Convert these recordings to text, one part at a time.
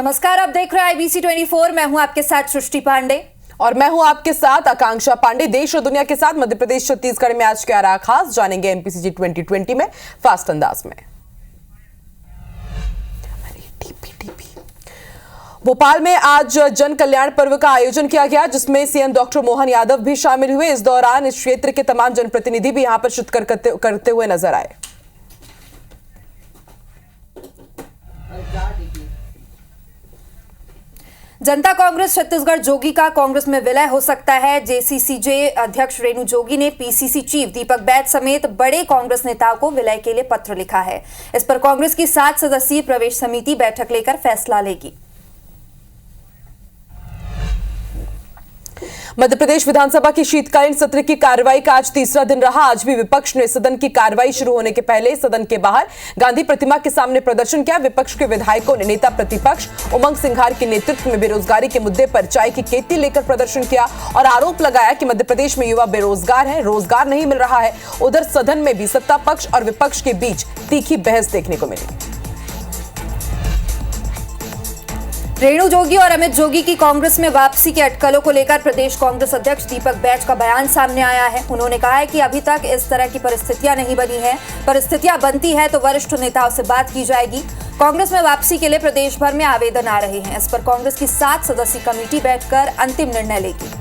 नमस्कार, आप देख रहे हैं IBC 24। मैं हूं आपके साथ सृष्टि पांडे और मैं हूं आपके साथ आकांक्षा पांडे। देश और दुनिया के साथ मध्य प्रदेश छत्तीसगढ़ में आज क्या रहा खास, जानेंगे MPCG 2020 में फास्ट अंदाज में। भोपाल में आज जन कल्याण पर्व का आयोजन किया गया, जिसमें CM डॉक्टर मोहन यादव भी शामिल हुए। इस दौरान इस क्षेत्र के तमाम जनप्रतिनिधि भी यहां पर शिरकत करते हुए नजर आए। जनता कांग्रेस छत्तीसगढ़ जोगी का कांग्रेस में विलय हो सकता है। JCCJ अध्यक्ष रेणु जोगी ने PCC चीफ दीपक बैज समेत बड़े कांग्रेस नेताओं को विलय के लिए पत्र लिखा है। इस पर कांग्रेस की 7 सदस्यीय प्रवेश समिति बैठक लेकर फैसला लेगी। मध्य प्रदेश विधानसभा की शीतकालीन सत्र की कार्रवाई का आज तीसरा दिन रहा। आज भी विपक्ष ने सदन की कार्रवाई शुरू होने के पहले सदन के बाहर गांधी प्रतिमा के सामने प्रदर्शन किया। विपक्ष के विधायकों ने नेता प्रतिपक्ष उमंग सिंघार के नेतृत्व में बेरोजगारी के मुद्दे पर चाय की खेती लेकर प्रदर्शन किया और आरोप लगाया कि मध्य प्रदेश में युवा बेरोजगार हैं, रोजगार नहीं मिल रहा है। उधर सदन में भी सत्ता पक्ष और विपक्ष के बीच तीखी बहस देखने को मिली। रेणु जोगी और अमित जोगी की कांग्रेस में वापसी के अटकलों को लेकर प्रदेश कांग्रेस अध्यक्ष दीपक बैज का बयान सामने आया है। उन्होंने कहा है कि अभी तक इस तरह की परिस्थितियां नहीं बनी हैं। परिस्थितियां बनती है तो वरिष्ठ नेताओं से बात की जाएगी। कांग्रेस में वापसी के लिए प्रदेश भर में आवेदन आ रहे हैं। इस पर कांग्रेस की 7 सदस्यीय कमेटी बैठकर अंतिम निर्णय लेगी।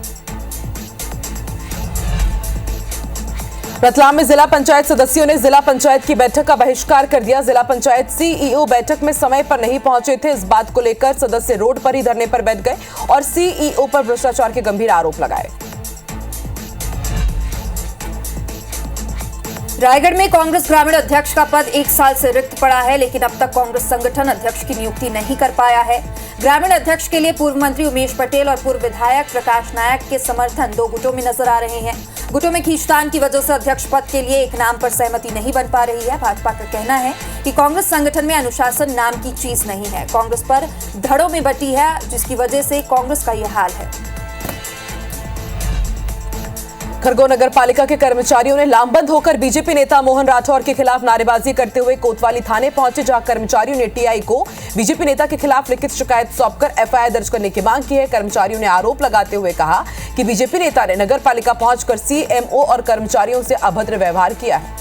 रतलाम में जिला पंचायत सदस्यों ने जिला पंचायत की बैठक का बहिष्कार कर दिया। जिला पंचायत CEO बैठक में समय पर नहीं पहुंचे थे। इस बात को लेकर सदस्य रोड पर ही धरने पर बैठ गए और CEO पर भ्रष्टाचार के गंभीर आरोप लगाए। रायगढ़ में कांग्रेस ग्रामीण अध्यक्ष का पद 1 साल से रिक्त पड़ा है, लेकिन अब तक कांग्रेस संगठन अध्यक्ष की नियुक्ति नहीं कर पाया है। ग्रामीण अध्यक्ष के लिए पूर्व मंत्री उमेश पटेल और पूर्व विधायक प्रकाश नायक के समर्थन 2 गुटों में नजर आ रहे हैं। गुटों में खींचतान की वजह से अध्यक्ष पद के लिए एक नाम पर सहमति नहीं बन पा रही है। भाजपा का कहना है कि कांग्रेस संगठन में अनुशासन नाम की चीज नहीं है। कांग्रेस पर धड़ों में बटी है, जिसकी वजह से कांग्रेस का यह हाल है। खरगोन नगर पालिका के कर्मचारियों ने लामबंद होकर बीजेपी नेता मोहन राठौर के खिलाफ नारेबाजी करते हुए कोतवाली थाने पहुंचे, जहां कर्मचारियों ने TI को बीजेपी नेता के खिलाफ लिखित शिकायत सौंपकर FIR दर्ज करने की मांग की है। कर्मचारियों ने आरोप लगाते हुए कहा कि बीजेपी नेता ने नगर पालिका पहुंचकर CMO और कर्मचारियों से अभद्र व्यवहार किया है।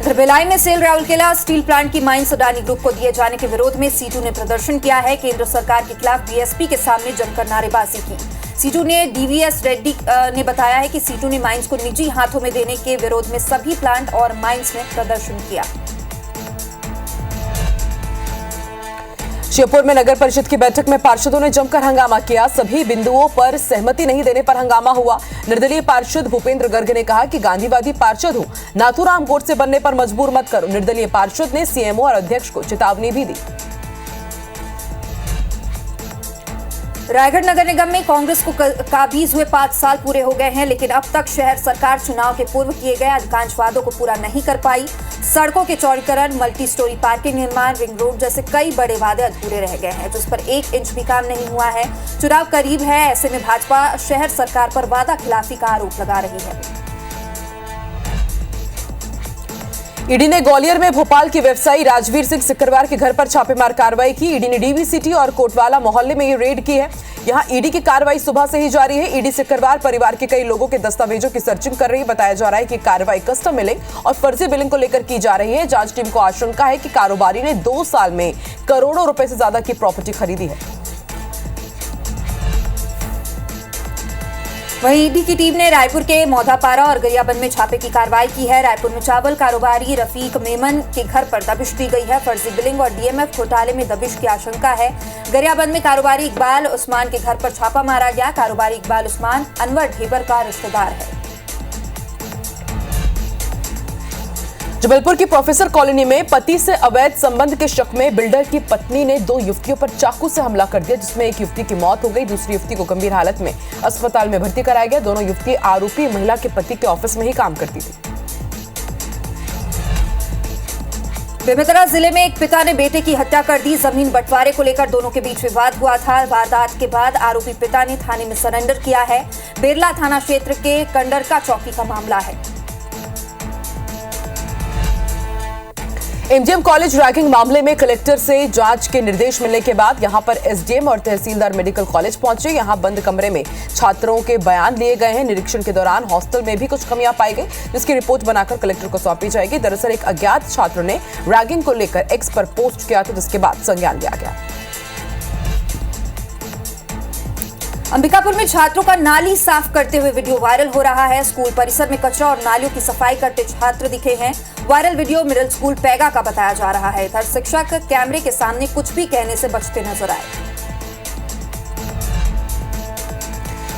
भिलाई में सेल राउरकेला स्टील प्लांट की माइंस अडानी ग्रुप को दिए जाने के विरोध में सीटू ने प्रदर्शन किया है। केंद्र सरकार के खिलाफ BSP के सामने जमकर नारेबाजी की। सीटू ने DVS रेड्डी ने बताया है कि सीटू ने माइंस को निजी हाथों में देने के विरोध में सभी प्लांट और माइंस में प्रदर्शन किया। श्योपुर में नगर परिषद की बैठक में पार्षदों ने जमकर हंगामा किया। सभी बिंदुओं पर सहमति नहीं देने पर हंगामा हुआ। निर्दलीय पार्षद भूपेंद्र गर्ग ने कहा कि गांधीवादी पार्षद हूं, नाथूराम गोडसे बनने पर मजबूर मत करो। निर्दलीय पार्षद ने CMO और अध्यक्ष को चेतावनी भी दी। रायगढ़ नगर निगम में कांग्रेस को काबिज हुए 5 साल पूरे हो गए हैं, लेकिन अब तक शहर सरकार चुनाव के पूर्व किए गए अधिकांश वादों को पूरा नहीं कर पाई। सड़कों के चौड़ीकरण, मल्टी स्टोरी पार्किंग निर्माण, रिंग रोड जैसे कई बड़े वादे अधूरे रह गए हैं, जिस पर 1 इंच भी काम नहीं हुआ है। चुनाव करीब है, ऐसे में भाजपा शहर सरकार पर वादा खिलाफी का आरोप लगा रही है। ईडी ने ग्वालियर में भोपाल के व्यवसायी राजवीर सिंह सिकरवार के घर पर छापेमार कार्रवाई की। ईडी ने DVCT और कोटवाला मोहल्ले में ये रेड की है। यहां ईडी की कार्रवाई सुबह से ही जारी है। ईडी सिकरवार परिवार के कई लोगों के दस्तावेजों की सर्चिंग कर रही है। बताया जा रहा है कि कार्रवाई कस्टम मिलिंग और फर्जी बिलिंग को लेकर की जा रही है। जांच टीम को आशंका है कि कारोबारी ने 2 साल में करोड़ों रुपए से ज्यादा की प्रॉपर्टी खरीदी है। वहीं ईडी की टीम ने रायपुर के मौधापारा और गरियाबंद में छापे की कार्रवाई की है। रायपुर में चावल कारोबारी रफीक मेमन के घर पर दबिश दी गई है। फर्जी बिलिंग और DMF घोटाले में दबिश की आशंका है। गरियाबंद में कारोबारी इकबाल उस्मान के घर पर छापा मारा गया। कारोबारी इकबाल उस्मान अनवर ढेबर का रिश्तेदार है। जबलपुर की प्रोफेसर कॉलोनी में पति से अवैध संबंध के शक में बिल्डर की पत्नी ने 2 युवतियों पर चाकू से हमला कर दिया, जिसमें एक युवती की मौत हो गई। दूसरी युवती को गंभीर हालत में अस्पताल में भर्ती कराया गया। दोनों युवती आरोपी महिला के पति के ऑफिस में ही काम करती थी। बेमेतरा जिले में एक पिता ने बेटे की हत्या कर दी। जमीन बंटवारे को लेकर दोनों के बीच विवाद हुआ था। वारदात के बाद आरोपी पिता ने थाने में सरेंडर किया है। बेरला थाना क्षेत्र के कंडरका चौकी का मामला है। एमजीएम कॉलेज रैगिंग मामले में कलेक्टर से जांच के निर्देश मिलने के बाद यहां पर एसडीएम और तहसीलदार मेडिकल कॉलेज पहुंचे। यहां बंद कमरे में छात्रों के बयान लिए गए हैं। निरीक्षण के दौरान हॉस्टल में भी कुछ कमियां पाई गई, जिसकी रिपोर्ट बनाकर कलेक्टर को सौंपी जाएगी। दरअसल एक अज्ञात छात्र ने रैगिंग को लेकर एक्स पर पोस्ट किया था, जिसके बाद संज्ञान लिया गया। अंबिकापुर में छात्रों का नाली साफ करते हुए वीडियो वायरल हो रहा है। स्कूल परिसर में कचरा और नालियों की सफाई करते छात्र दिखे हैं। वायरल वीडियो मिडिल स्कूल पैगा का बताया जा रहा है। इधर शिक्षक कैमरे के सामने कुछ भी कहने से बचते नजर आए।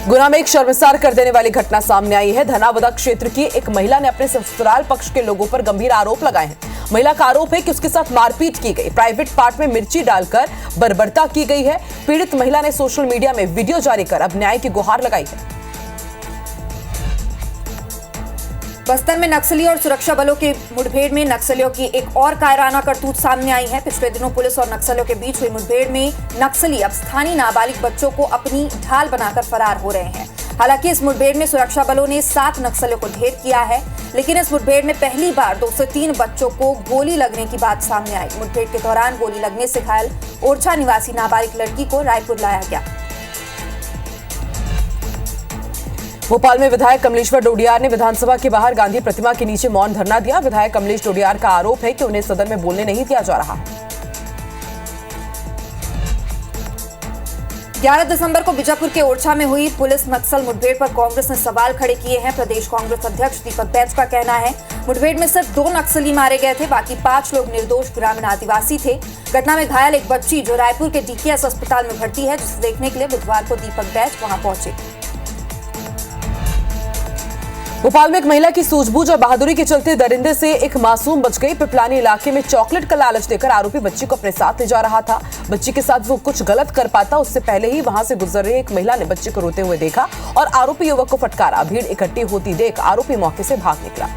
गुना में एक शर्मसार कर देने वाली घटना सामने आई है। धनावदा क्षेत्र की एक महिला ने अपने ससुराल पक्ष के लोगों पर गंभीर आरोप लगाए हैं। महिला का आरोप है कि उसके साथ मारपीट की गई, प्राइवेट पार्ट में मिर्ची डालकर बर्बरता की गई है। पीड़ित महिला ने सोशल मीडिया में वीडियो जारी कर अब न्याय की गुहार लगाई है। बस्तर में नक्सली और सुरक्षा बलों के मुठभेड़ में नक्सलियों की एक और कायराना करतूत सामने आई है। पिछले दिनों पुलिस और नक्सलियों के बीच हुई मुठभेड़ में नक्सली अब स्थानीय नाबालिग बच्चों को अपनी ढाल बनाकर फरार हो रहे हैं। हालांकि इस मुठभेड़ में सुरक्षा बलों ने 7 नक्सलियों को ढेर किया है, लेकिन इस मुठभेड़ में पहली बार 2 से 3 बच्चों को गोली लगने की बात सामने आई। मुठभेड़ के दौरान गोली लगने से घायल ओरछा निवासी नाबालिग लड़की को रायपुर लाया गया। भोपाल में विधायक कमलेश्वर डोडियार ने विधानसभा के बाहर गांधी प्रतिमा के नीचे मौन धरना दिया। विधायक कमलेश डोडियार का आरोप है कि उन्हें सदन में बोलने नहीं दिया जा रहा है। 11 दिसंबर को बीजापुर के ओरछा में हुई पुलिस नक्सल मुठभेड़ पर कांग्रेस ने सवाल खड़े किए हैं। प्रदेश कांग्रेस अध्यक्ष दीपक बैज का कहना है मुठभेड़ में सिर्फ 2 नक्सली मारे गए थे, बाकी 5 लोग निर्दोष ग्रामीण आदिवासी थे। घटना में घायल एक बच्ची जो रायपुर के डीकेएस अस्पताल में भर्ती है, जिसे देखने के लिए बुधवार को दीपक बैज वहां पहुंचे। भोपाल में एक महिला की सूझबूझ और बहादुरी के चलते दरिंदे से एक मासूम बच गई। पिपलानी इलाके में चॉकलेट का लालच देकर आरोपी बच्ची को अपने साथ ले जा रहा था। बच्ची के साथ वो कुछ गलत कर पाता उससे पहले ही वहां से गुजर रही एक महिला ने बच्चे को रोते हुए देखा और आरोपी युवक को फटकारा। भीड़ इकट्ठी होती देख आरोपी मौके से भाग निकला।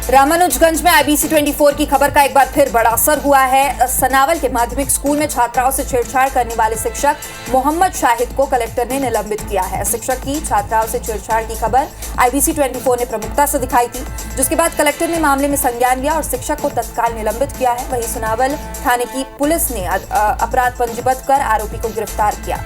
रामानुजगंज में आईबीसी 24 की खबर का एक बार फिर बड़ा असर हुआ है। सनावल के माध्यमिक स्कूल में छात्राओं से छेड़छाड़ करने वाले शिक्षक मोहम्मद शाहिद को कलेक्टर ने निलंबित किया है। शिक्षक की छात्राओं से छेड़छाड़ की खबर आईबीसी 24 ने प्रमुखता से दिखाई थी, जिसके बाद कलेक्टर ने मामले में संज्ञान लिया और शिक्षक को तत्काल निलंबित किया है। वहीं सनावल थाने की पुलिस ने अपराध पंजीबद्ध कर आरोपी को गिरफ्तार किया।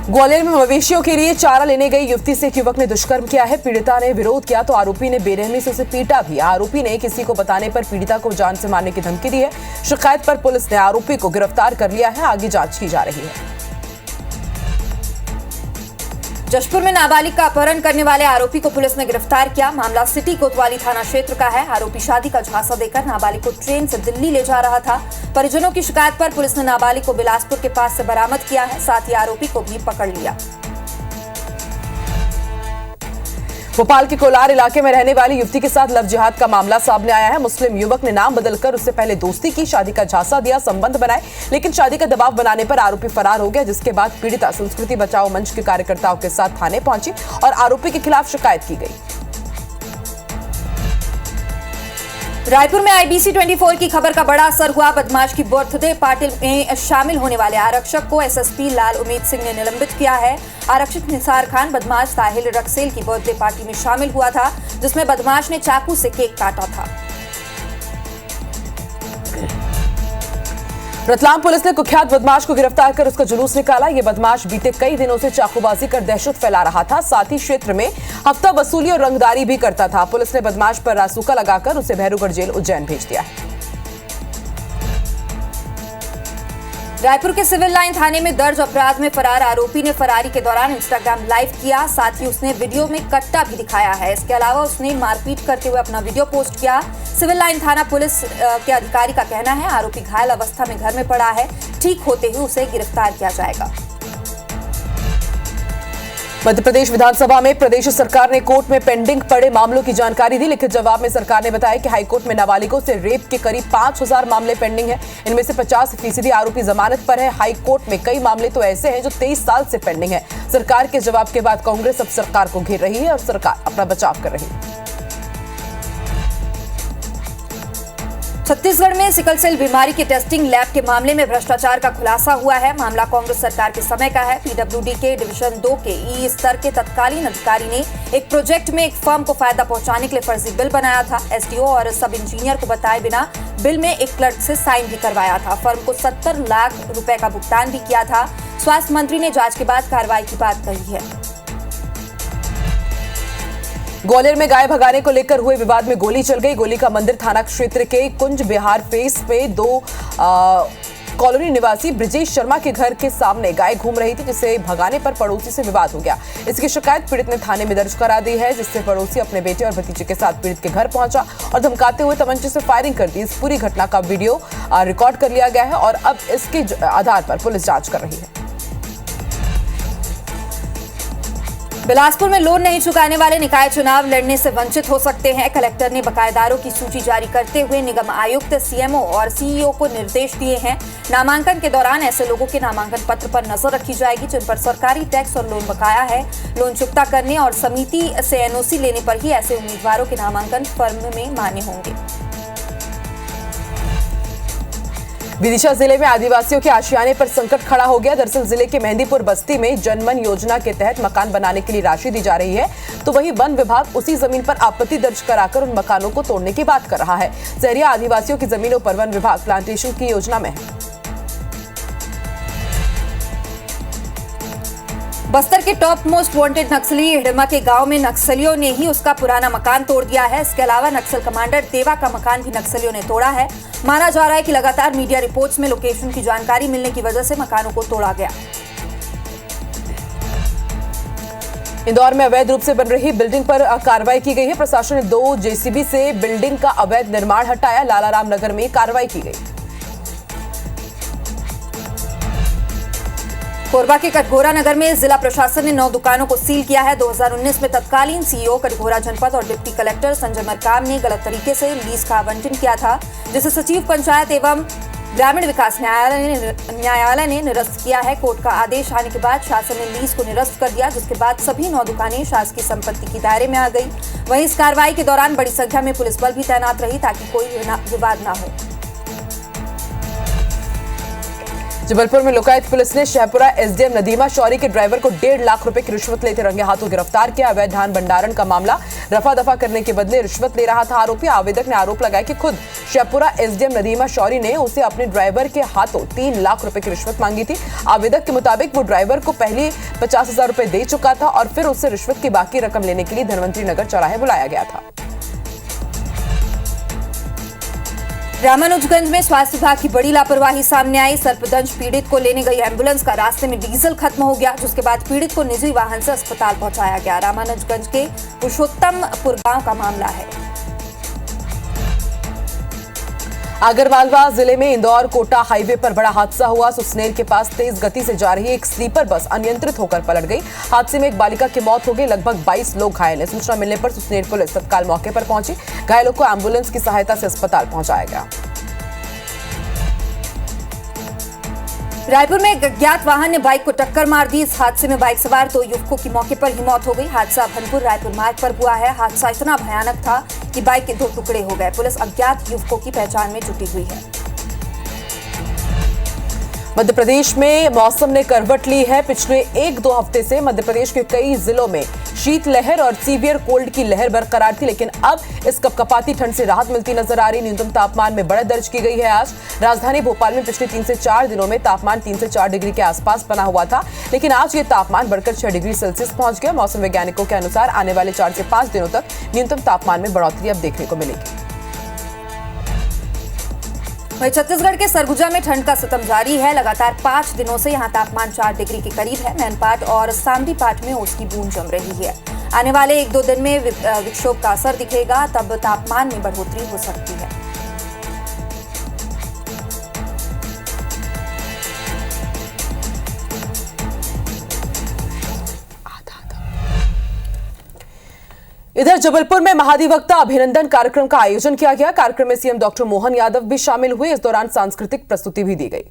ग्वालियर में मवेशियों के लिए चारा लेने गई युवती से एक युवक ने दुष्कर्म किया है। पीड़िता ने विरोध किया तो आरोपी ने बेरहमी से उसे पीटा भी। आरोपी ने किसी को बताने पर पीड़िता को जान से मारने की धमकी दी है। शिकायत पर पुलिस ने आरोपी को गिरफ्तार कर लिया है। आगे जांच की जा रही है। जशपुर में नाबालिग का अपहरण करने वाले आरोपी को पुलिस ने गिरफ्तार किया। मामला सिटी कोतवाली थाना क्षेत्र का है। आरोपी शादी का झांसा देकर नाबालिग को ट्रेन से दिल्ली ले जा रहा था। परिजनों की शिकायत पर पुलिस ने नाबालिग को बिलासपुर के पास से बरामद किया है। साथ ही आरोपी को भी पकड़ लिया। भोपाल के कोलार इलाके में रहने वाली युवती के साथ लव जिहाद का मामला सामने आया है। मुस्लिम युवक ने नाम बदलकर उससे पहले दोस्ती की, शादी का झांसा दिया, संबंध बनाए, लेकिन शादी का दबाव बनाने पर आरोपी फरार हो गया, जिसके बाद पीड़िता संस्कृति बचाओ मंच के कार्यकर्ताओं के साथ थाने पहुंची और आरोपी के खिलाफ शिकायत की गई। रायपुर में आईबीसी 24 की खबर का बड़ा असर हुआ। बदमाश की बर्थडे पार्टी में शामिल होने वाले आरक्षक को एसएसपी लाल उमेद सिंह ने निलंबित किया है। आरक्षक निसार खान बदमाश साहिल रक्सेल की बर्थडे पार्टी में शामिल हुआ था, जिसमें बदमाश ने चाकू से केक काटा था। रतलाम पुलिस ने कुख्यात बदमाश को गिरफ्तार कर उसका जुलूस निकाला। ये बदमाश बीते कई दिनों से चाकूबाजी कर दहशत फैला रहा था, साथ ही क्षेत्र में हफ्ता वसूली और रंगदारी भी करता था। पुलिस ने बदमाश पर रासूका लगाकर उसे भैरूगढ़ जेल उज्जैन भेज दिया है। रायपुर के सिविल लाइन थाने में दर्ज अपराध में फरार आरोपी ने फरारी के दौरान इंस्टाग्राम लाइव किया। साथ ही उसने वीडियो में कट्टा भी दिखाया है। इसके अलावा उसने मारपीट करते हुए अपना वीडियो पोस्ट किया। सिविल लाइन थाना पुलिस के अधिकारी का कहना है आरोपी घायल अवस्था में घर में पड़ा है, ठीक होते ही उसे गिरफ्तार किया जाएगा। मध्य प्रदेश विधानसभा में प्रदेश सरकार ने कोर्ट में पेंडिंग पड़े मामलों की जानकारी दी। लिखित जवाब में सरकार ने बताया कि हाईकोर्ट में नाबालिगों से रेप के करीब 5000 मामले पेंडिंग हैं। इनमें से 50% आरोपी जमानत पर है। हाईकोर्ट में कई मामले तो ऐसे हैं जो 23 साल से पेंडिंग है। सरकार के जवाब के बाद कांग्रेस अब सरकार को घेर रही है और सरकार अपना बचाव कर रही है। छत्तीसगढ़ में सिकल सेल बीमारी की टेस्टिंग लैब के मामले में भ्रष्टाचार का खुलासा हुआ है। मामला कांग्रेस सरकार के समय का है। पीडब्ल्यूडी के डिवीजन 2 के ई स्तर के तत्कालीन अधिकारी ने एक प्रोजेक्ट में एक फर्म को फायदा पहुंचाने के लिए फर्जी बिल बनाया था। एसडीओ और सब इंजीनियर को बताए बिना बिल में एक क्लर्क से साइन भी करवाया था। फर्म को 70 लाख रुपए का भुगतान भी किया था। स्वास्थ्य मंत्री ने जांच के बाद कार्रवाई की बात कही है। ग्वालियर में गाय भगाने को लेकर हुए विवाद में गोली चल गई। गोली का मंदिर थाना क्षेत्र के कुंज बिहार फेस पे 2 कॉलोनी निवासी ब्रिजेश शर्मा के घर के सामने गाय घूम रही थी, जिसे भगाने पर पड़ोसी से विवाद हो गया। इसकी शिकायत पीड़ित ने थाने में दर्ज करा दी है, जिससे पड़ोसी अपने बेटे और भतीजे के साथ पीड़ित के घर पहुंचा और धमकाते हुए तमंचे से फायरिंग कर दी। इस पूरी घटना का वीडियो रिकॉर्ड कर लिया गया है और अब इसके आधार पर पुलिस जांच कर रही है। बिलासपुर में लोन नहीं चुकाने वाले निकाय चुनाव लड़ने से वंचित हो सकते हैं। कलेक्टर ने बकायेदारों की सूची जारी करते हुए निगम आयुक्त, सीएमओ और सीईओ को निर्देश दिए हैं। नामांकन के दौरान ऐसे लोगों के नामांकन पत्र पर नजर रखी जाएगी जिन पर सरकारी टैक्स और लोन बकाया है। लोन चुकता करने और समिति से एनओसी लेने पर ही ऐसे उम्मीदवारों के नामांकन फर्म में मान्य होंगे। विदिशा जिले में आदिवासियों के आशियाने पर संकट खड़ा हो गया। दरअसल जिले के मेहंदीपुर बस्ती में जनमन योजना के तहत मकान बनाने के लिए राशि दी जा रही है, तो वहीं वन विभाग उसी जमीन पर आपत्ति दर्ज कराकर उन मकानों को तोड़ने की बात कर रहा है। जहरिया आदिवासियों की जमीनों पर वन विभाग प्लांटेशन की योजना में है। बस्तर के टॉप मोस्ट वांटेड नक्सली हिडमा के गांव में नक्सलियों ने ही उसका पुराना मकान तोड़ दिया है। इसके अलावा नक्सल कमांडर देवा का मकान भी नक्सलियों ने तोड़ा है। माना जा रहा है कि लगातार मीडिया रिपोर्ट्स में लोकेशन की जानकारी मिलने की वजह से मकानों को तोड़ा गया। इंदौर में अवैध रूप से बन रही बिल्डिंग पर कार्रवाई की गई है। प्रशासन ने 2 जेसीबी से बिल्डिंग का अवैध निर्माण हटाया। लालाराम नगर में कार्रवाई की गई। कोरबा के कटघोरा नगर में जिला प्रशासन ने 9 दुकानों को सील किया है। 2019 में तत्कालीन सीईओ कटघोरा जनपद और डिप्टी कलेक्टर संजय मरकाम ने गलत तरीके से लीज का आवंटन किया था, जिसे सचिव पंचायत एवं ग्रामीण विकास न्यायालय ने निरस्त किया है। कोर्ट का आदेश आने के बाद शासन ने लीज को निरस्त कर दिया, जिसके बाद सभी 9 दुकानें शासकीय संपत्ति के दायरे में आ गई। वहीं इस कार्रवाई के दौरान बड़ी संख्या में पुलिस बल भी तैनात रही ताकि कोई विवाद न हो। जबलपुर में लोकायुक्त पुलिस ने शहपुरा एसडीएम नदीमा शौरी के ड्राइवर को 1.5 लाख रुपए की रिश्वत लेते रंगे हाथों गिरफ्तार किया। अवैध धान भंडारण का मामला रफा दफा करने के बदले रिश्वत ले रहा था आरोपी। आवेदक ने आरोप लगाया कि खुद शहपुरा एसडीएम नदीमा शौरी ने उसे अपने ड्राइवर के हाथों 3 लाख रुपए की रिश्वत मांगी थी। आवेदक के मुताबिक वो ड्राइवर को पहले 50,000 रुपए दे चुका था और फिर उससे रिश्वत की बाकी रकम लेने के लिए धनवंतरी नगर चौराहे बुलाया गया था। रामानुजगंज में स्वास्थ्य विभाग की बड़ी लापरवाही सामने आई। सर्पदंश पीड़ित को लेने गई एम्बुलेंस का रास्ते में डीजल खत्म हो गया, जिसके बाद पीड़ित को निजी वाहन से अस्पताल पहुंचाया गया। रामानुजगंज के पुरुषोत्तमपुर गांव का मामला है। आगरमालवा जिले में इंदौर कोटा हाईवे पर बड़ा हादसा हुआ। सुसनेर के पास तेज गति से जा रही एक स्लीपर बस अनियंत्रित होकर पलट गई। हादसे में एक बालिका की मौत हो गई। लगभग 22 लोग घायल हैं। सूचना मिलने पर सुसनेर पुलिस तत्काल मौके पर पहुंची। घायलों को एम्बुलेंस की सहायता से अस्पताल पहुंचाया गया। रायपुर में एक अज्ञात वाहन ने बाइक को टक्कर मार दी। इस हादसे में बाइक सवार 2 युवकों की मौके पर ही मौत हो गई। हादसा भनपुर रायपुर मार्ग पर हुआ है। हादसा इतना भयानक था कि बाइक के 2 टुकड़े हो गए। पुलिस अज्ञात युवकों की पहचान में जुटी हुई है। मध्य प्रदेश में मौसम ने करवट ली है। पिछले 1-2 हफ्ते से मध्य प्रदेश के कई जिलों में शीतलहर और सीवियर कोल्ड की लहर बरकरार थी, लेकिन अब इस कपकपाती ठंड से राहत मिलती नजर आ रही। न्यूनतम तापमान में बढ़त दर्ज की गई है। आज राजधानी भोपाल में पिछले 3 से 4 दिनों में तापमान 3 से 4 डिग्री के आसपास बना हुआ था, लेकिन आज ये तापमान बढ़कर 6 डिग्री सेल्सियस पहुंच गया। मौसम वैज्ञानिकों के अनुसार आने वाले 4 से 5 दिनों तक न्यूनतम तापमान में बढ़ोतरी अब देखने को मिलेगी। वहीं छत्तीसगढ़ के सरगुजा में ठंड का सितम जारी है। लगातार 5 दिनों से यहां तापमान 4 डिग्री के करीब है। मैनपाट और सांबरीपाट में ओस की बूंद जम रही है। आने वाले 1-2 दिन में विक्षोभ का असर दिखेगा, तब तापमान में बढ़ोतरी हो सकती है। इधर जबलपुर में महाधिवक्ता अभिनंदन कार्यक्रम का आयोजन किया गया। कार्यक्रम में सीएम डॉक्टर मोहन यादव भी शामिल हुए। इस दौरान सांस्कृतिक प्रस्तुति भी दी गई।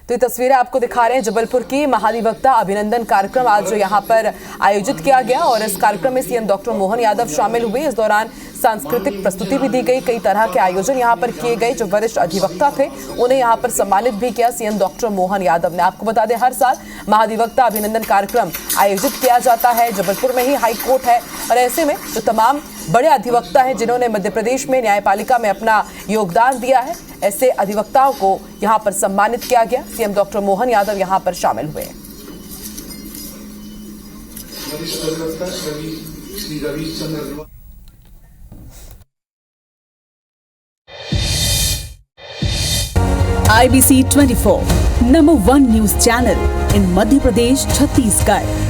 तो ये तस्वीरें आपको दिखा रहे हैं जबलपुर की महाधिवक्ता अभिनंदन कार्यक्रम आज यहां पर आयोजित किया गया और इस कार्यक्रम में सीएम डॉक्टर मोहन यादव शामिल हुए। इस दौरान सांस्कृतिक प्रस्तुति भी दी गई। कई तरह के आयोजन यहाँ पर किए गए। जो वरिष्ठ अधिवक्ता थे उन्हें यहाँ पर सम्मानित भी किया सीएम डॉक्टर मोहन यादव ने। आपको बता दें, हर साल महाधिवक्ता अभिनंदन कार्यक्रम आयोजित किया जाता है। जबलपुर में ही हाई कोर्ट है और ऐसे में जो तमाम बड़े अधिवक्ता हैं जिन्होंने मध्य प्रदेश में न्यायपालिका में अपना योगदान दिया है, ऐसे अधिवक्ताओं को यहाँ पर सम्मानित किया गया। सीएम डॉक्टर मोहन यादव यहाँ पर शामिल हुए। IBC 24 number 1 news channel in Madhya Pradesh, Chhattisgarh.